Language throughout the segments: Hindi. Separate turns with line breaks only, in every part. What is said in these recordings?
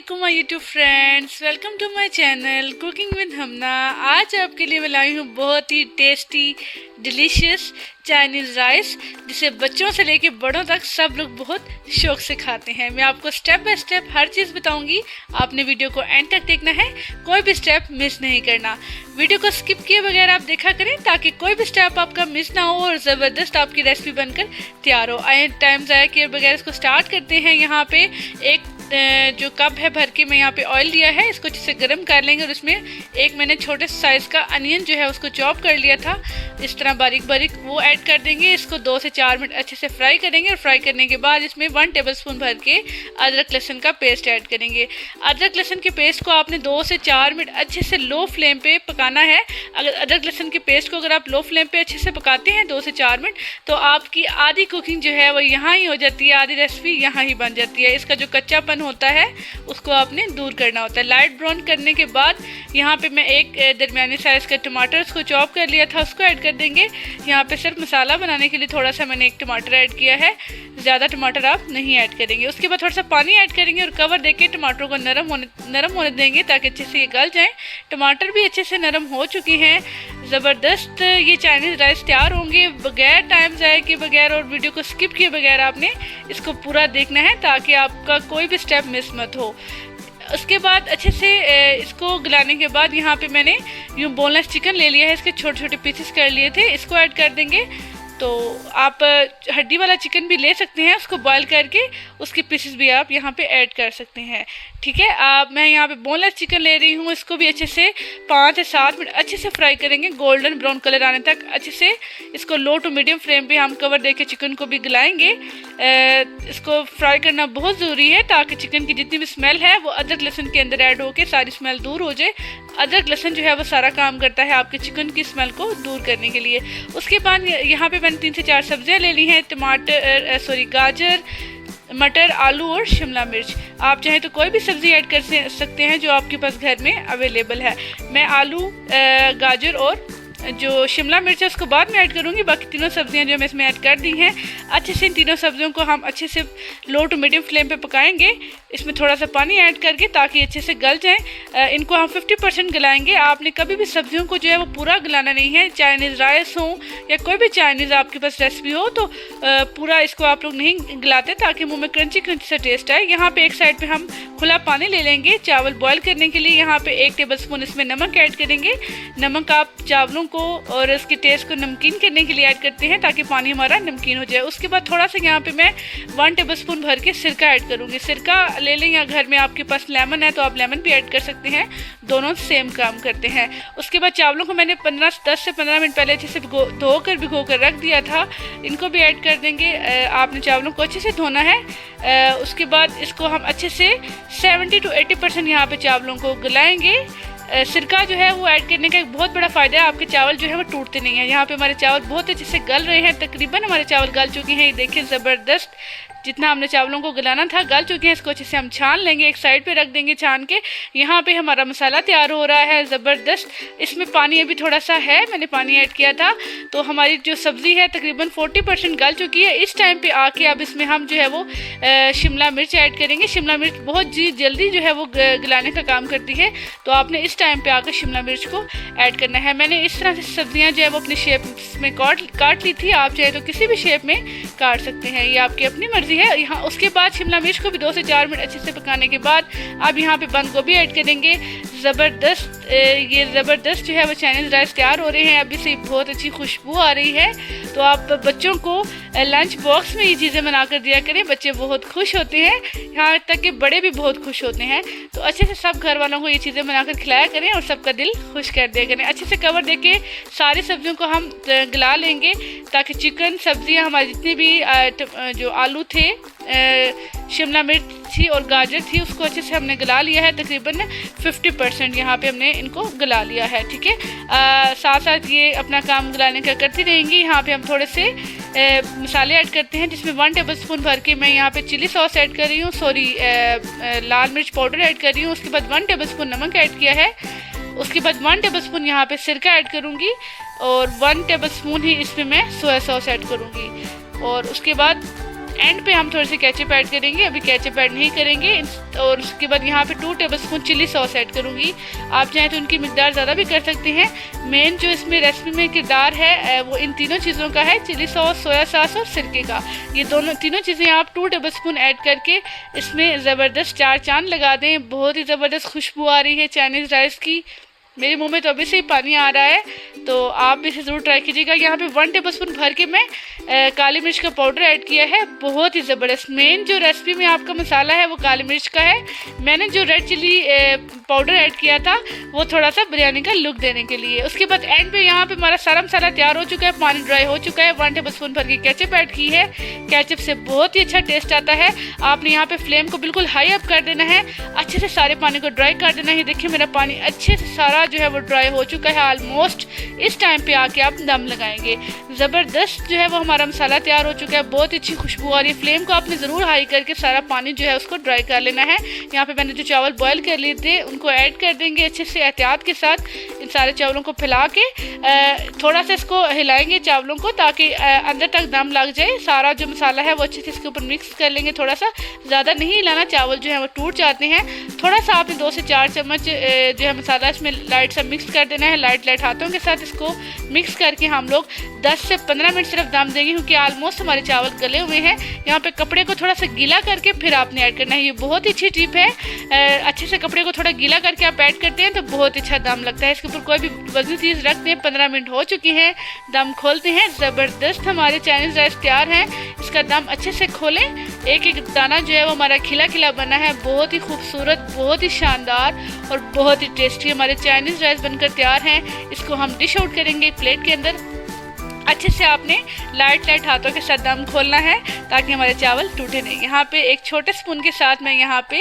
अस्सलामुअलैकुम my YouTube friends, welcome to my channel cooking with Hamna. आज आपके लिए मैं लाई हूँ बहुत ही टेस्टी डिलीशियस चाइनीज़ राइस, जिसे बच्चों से लेके बड़ों तक सब लोग बहुत शौक से खाते हैं। मैं आपको स्टेप बाय स्टेप हर चीज़ बताऊंगी। आपने वीडियो को एंड तक देखना है, कोई भी स्टेप मिस नहीं करना। वीडियो को स्किप किए बगैर आप देखा करें ताकि कोई भी स्टेप आपका मिस ना हो और ज़बरदस्त आपकी रेसिपी बनकर तैयार हो। आए टाइम ज़ाया किए बगैर इसको स्टार्ट करते हैं। यहाँ पे एक जो कप है भर के मैं यहाँ पे ऑयल लिया है, इसको अच्छे से गर्म कर लेंगे और उसमें एक मैंने छोटे साइज़ का अनियन जो है उसको चॉप कर लिया था, इस तरह बारीक बारीक, वो ऐड कर देंगे। इसको 2 से 4 मिनट अच्छे से फ्राई करेंगे और फ्राई करने के बाद इसमें 1 टेबलस्पून भर के अदरक लहसुन का पेस्ट ऐड करेंगे। अदरक लहसुन के पेस्ट को आपने 2 से 4 मिनट अच्छे से लो फ्लेम पे पकाना है। अगर अदरक लहसुन के पेस्ट को अगर आप लो फ्लेम पे अच्छे से पकाते हैं 2 से 4 मिनट, तो आपकी आधी कुकिंग जो है वो यहाँ ही हो जाती है, आधी रेसिपी यहाँ ही बन जाती है। इसका जो कच्चापन होता है उसको आपने दूर करना होता है। लाइट ब्राउन करने के बाद यहाँ पे मैं एक दरमियानी साइज़ का टमाटर उसको चॉप कर लिया था, उसको ऐड कर देंगे। यहाँ पे सिर्फ मसाला बनाने के लिए थोड़ा सा मैंने एक टमाटर ऐड किया है, ज़्यादा टमाटर आप नहीं ऐड करेंगे। उसके बाद थोड़ा सा पानी ऐड करेंगे और कवर देके टमाटर को नरम होने देंगे ताकि अच्छे से ये गल जाएँ। टमाटर भी अच्छे से नरम हो चुकी हैं। ज़बरदस्त ये चाइनीज़ राइस तैयार होंगे। बगैर टाइम ज़ाया किए बगैर और वीडियो को स्किप किए बगैर आपने इसको पूरा देखना है ताकि आपका कोई भी स्टेप मिस मत हो। उसके बाद अच्छे से इसको गलाने के बाद यहाँ पे मैंने यूँ बोनलेस चिकन ले लिया है, इसके छोटे छोटे पीसेस कर लिए थे, इसको ऐड कर देंगे। तो आप हड्डी वाला चिकन भी ले सकते हैं, उसको बॉईल करके उसके पीसेस भी आप यहाँ पे ऐड कर सकते हैं। ठीक है, मैं यहाँ पे बोनलेस चिकन ले रही हूँ, इसको भी अच्छे से 5 से 7 मिनट अच्छे से फ्राई करेंगे, गोल्डन ब्राउन कलर आने तक अच्छे से। इसको लो टू मीडियम फ्लेम पे हम कवर देके चिकन को भी गलाएंगे। इसको फ्राई करना बहुत ज़रूरी है ताकि चिकन की जितनी भी स्मेल है वो अदरक लहसुन के अंदर ऐड होकर सारी स्मेल दूर हो जाए। अदरक लहसुन जो है वो सारा काम करता है आपके चिकन की स्मेल को दूर करने के लिए। उसके बाद यहाँ पे मैंने 3 से 4 सब्जियाँ ले ली हैं, गाजर, मटर, आलू और शिमला मिर्च। आप चाहें तो कोई भी सब्ज़ी ऐड कर सकते हैं जो आपके पास घर में अवेलेबल है। मैं आलू, गाजर और जो शिमला मिर्च है उसको बाद में ऐड करूँगी। बाकी तीनों सब्जियां जो मैं इसमें ऐड कर दी हैं। अच्छे से इन तीनों सब्जियों को हम अच्छे से लो टू मीडियम फ्लेम पे पकाएंगे, इसमें थोड़ा सा पानी ऐड करके ताकि अच्छे से गल जाएं। इनको हम 50% गलाएंगे। आपने कभी भी सब्जियों को जो है वो पूरा गलाना नहीं है। चाइनीज़ राइस हो या कोई भी चाइनीज़ आपके पास रेसिपी हो तो पूरा इसको आप लोग नहीं गलाते ताकि मुँह में क्रंची क्रंची सा टेस्ट आए। यहाँ पर एक साइड पर हम खुला पानी ले लेंगे चावल बॉयल करने के लिए। यहाँ पर 1 टेबलस्पून इसमें नमक ऐड करेंगे। नमक आप चावलों को और इसके टेस्ट को नमकीन करने के लिए ऐड करते हैं ताकि पानी हमारा नमकीन हो जाए। उसके बाद थोड़ा सा यहाँ पे मैं 1 टेबलस्पून भर के सिरका ऐड करूँगी। सिरका ले लें या घर में आपके पास लेमन है तो आप लेमन भी ऐड कर सकते हैं, दोनों सेम काम करते हैं। उसके बाद चावलों को मैंने 10 से 15 मिनट पहले अच्छे से धोकर भिगो कर रख दिया था, इनको भी ऐड कर देंगे। आपने चावलों को अच्छे से धोना है। उसके बाद इसको हम अच्छे से 70 to 80% यहाँ पे चावलों को गलाएंगे। सिरका जो है वो ऐड करने का एक बहुत बड़ा फ़ायदा है, आपके चावल जो है वो टूटते नहीं हैं। यहाँ पे हमारे चावल बहुत अच्छे से गल रहे हैं, तकरीबन हमारे चावल गल चुके हैं। ये देखिए ज़बरदस्त, जितना हमने चावलों को गलाना था गल चुके हैं। इसको अच्छे से हम छान लेंगे, एक साइड पे रख देंगे छान के। यहाँ पे हमारा मसाला तैयार हो रहा है ज़बरदस्त। इसमें पानी अभी थोड़ा सा है, मैंने पानी ऐड किया था। तो हमारी जो सब्ज़ी है तकरीबन 40% गल चुकी है। इस टाइम पे आके अब इसमें हम जो है वो शिमला मिर्च ऐड करेंगे। शिमला मिर्च बहुत जल्दी जो है वो गलाने का काम करती है, तो आपने इस टाइम पे आकर शिमला मिर्च को ऐड करना है। मैंने इस तरह से सब्जियाँ जो है वो अपनी शेप में काट ली थी। आप चाहे तो किसी भी शेप में काट सकते हैं, ये आपकी अपनी मर्जी है। यहाँ उसके बाद शिमला मिर्च को भी 2 से 4 मिनट अच्छे से पकाने के बाद अब यहाँ पे बंद गोभी ऐड करेंगे। ज़बरदस्त ये ज़बरदस्त जो है वो चाइनीज़ राइस तैयार हो रहे हैं। अभी से बहुत अच्छी खुशबू आ रही है। तो आप बच्चों को लंच बॉक्स में ये चीज़ें बना कर दिया करें, बच्चे बहुत खुश होते हैं, यहाँ तक कि बड़े भी बहुत खुश होते हैं। तो अच्छे से सब घर वालों को ये चीज़ें बनाकर खिलाया करें और सबका दिल खुश कर दिया करें। अच्छे से कवर देके सारी सब्जियों को हम गला लेंगे ताकि चिकन, सब्जियाँ हमारी जितनी भी जो आलू थे, शिमला मिर्च थी और गाजर थी, उसको अच्छे से हमने गला लिया है। तकरीबन 50% यहाँ पे हमने इनको गला लिया है। ठीक है, साथ साथ ये अपना काम गलाने का करती रहेंगी। यहाँ पे हम थोड़े से मसाले ऐड करते हैं, जिसमें 1 टेबलस्पून भर के मैं यहाँ पे चिली सॉस ऐड कर रही हूँ, लाल मिर्च पाउडर ऐड कर रही हूँ। उसके बाद 1 टेबलस्पून नमक ऐड किया है। उसके बाद 1 टेबलस्पून यहाँ पे सिरका ऐड करूँगी और 1 टेबलस्पून ही इसमें मैं सोया सॉस ऐड करूँगी। और उसके बाद एंड पे हम थोड़ी सी केचप ऐड करेंगे, अभी केचप ऐड नहीं करेंगे। और उसके बाद यहाँ पे 2 टेबलस्पून चिली सॉस ऐड करूँगी। आप चाहें तो उनकी मिकदार ज़्यादा भी कर सकते हैं। मेन जो इसमें रेसिपी में किरदार है वो इन तीनों चीज़ों का है, चिली सॉस, सोया सॉस और सिरके का। ये तीनों चीज़ें आप 2 टेबलस्पून ऐड करके इसमें ज़बरदस्त 4 चांद लगा दें। बहुत ही ज़बरदस्त खुशबू आ रही है चाइनीज़ राइस की। मेरे मुंह में तो अभी से ही पानी आ रहा है, तो आप भी इसे ज़रूर ट्राई कीजिएगा। यहाँ पे 1 टेबलस्पून भर के मैं काली मिर्च का पाउडर ऐड किया है, बहुत ही ज़बरदस्त। मेन जो रेसिपी में आपका मसाला है वो काली मिर्च का है। मैंने जो रेड चिली पाउडर ऐड किया था वो थोड़ा सा बिरयानी का लुक देने के लिए। उसके बाद एंड पे यहाँ पे हमारा सारा मसाला तैयार हो चुका है, पानी ड्राई हो चुका है। 1 टेबलस्पून भर की केचप ऐड की है। केचप से बहुत ही अच्छा टेस्ट आता है। आपने यहाँ पे फ्लेम को बिल्कुल हाई अप कर देना है, अच्छे से सारे पानी को ड्राई कर देना है। देखिए मेरा पानी अच्छे से सारा जो है वो ड्राई हो चुका है ऑलमोस्ट। इस टाइम पे आके आप दम लगाएंगे। ज़बरदस्त जो है वो हमारा मसाला तैयार हो चुका है, बहुत अच्छी खुशबू आ रही है। फ्लेम को आपने ज़रूर हाई करके सारा पानी जो है उसको ड्राई कर लेना है। यहाँ पे मैंने जो चावल बॉयल कर लिए थे उनको ऐड कर देंगे अच्छे से एहतियात के साथ। इन सारे चावलों को फैला के थोड़ा सा इसको हिलाएंगे चावलों को, ताकि अंदर तक दम लग जाए। सारा जो मसाला है वो अच्छे से इसके ऊपर मिक्स कर लेंगे। थोड़ा सा ज़्यादा नहीं हिलाना, चावल जो है वो टूट जाते हैं। थोड़ा सा आपने 2 से 4 चम्मच जो है मसाला इसमें लाइट सा मिक्स कर देना है। लाइट हाथों के साथ इसको मिक्स करके हम लोग 10 से 15 मिनट सिर्फ दम देंगे, क्योंकि ऑलमोस्ट हमारे चावल गले हुए हैं। यहाँ पे कपड़े को थोड़ा सा गीला करके फिर आपने ऐड करना है। ये बहुत ही अच्छी टिप है। अच्छे से कपड़े को थोड़ा गीला करके आप ऐड करते हैं तो बहुत अच्छा दम लगता है। इसके ऊपर कोई भी वजनी चीज़ रखते हैं। 15 मिनट हो चुके हैं, दम खोलते हैं। ज़बरदस्त हमारे चाइनीज़ राइस तैयार हैं। इसका दम अच्छे से खोलें। एक एक दाना जो है वो हमारा खिला खिला बना है, बहुत ही खूबसूरत, बहुत ही शानदार और बहुत ही टेस्टी हमारे चाइनीज़ राइस बनकर तैयार हैं। इसको हम डिश आउट करेंगे प्लेट के अंदर। अच्छे से आपने लाइट हाथों के साथ दम खोलना है ताकि हमारे चावल टूटे नहीं। यहाँ पे एक छोटे स्पून के साथ मैं यहाँ पे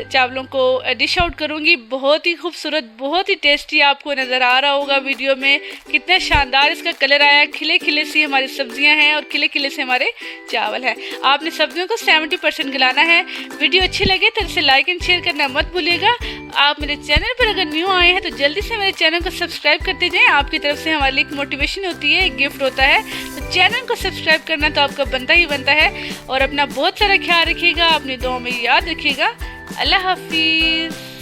चावलों को डिश आउट करूँगी। बहुत ही खूबसूरत, बहुत ही टेस्टी आपको नज़र आ रहा होगा वीडियो में। कितना शानदार इसका कलर आया। खिले खिले सी हमारी सब्जियाँ हैं और खिले खिले से हमारे चावल हैं। आपने सब्जियों को 70% गलाना है। वीडियो अच्छी लगे तो इसे लाइक एंड शेयर करना मत भूलिएगा। आप मेरे चैनल पर अगर न्यू आए हैं तो जल्दी से मेरे चैनल को सब्सक्राइब करते जाएँ। आपकी तरफ से हमारे लिए एक मोटिवेशन होती है, गिफ्ट होता है। तो चैनल को सब्सक्राइब करना तो आपका बनता ही बनता है। और अपना बहुत सारा ख्याल रखिएगा, अपनी दुआओं में याद रखिएगा। अल्लाह हाफिज़।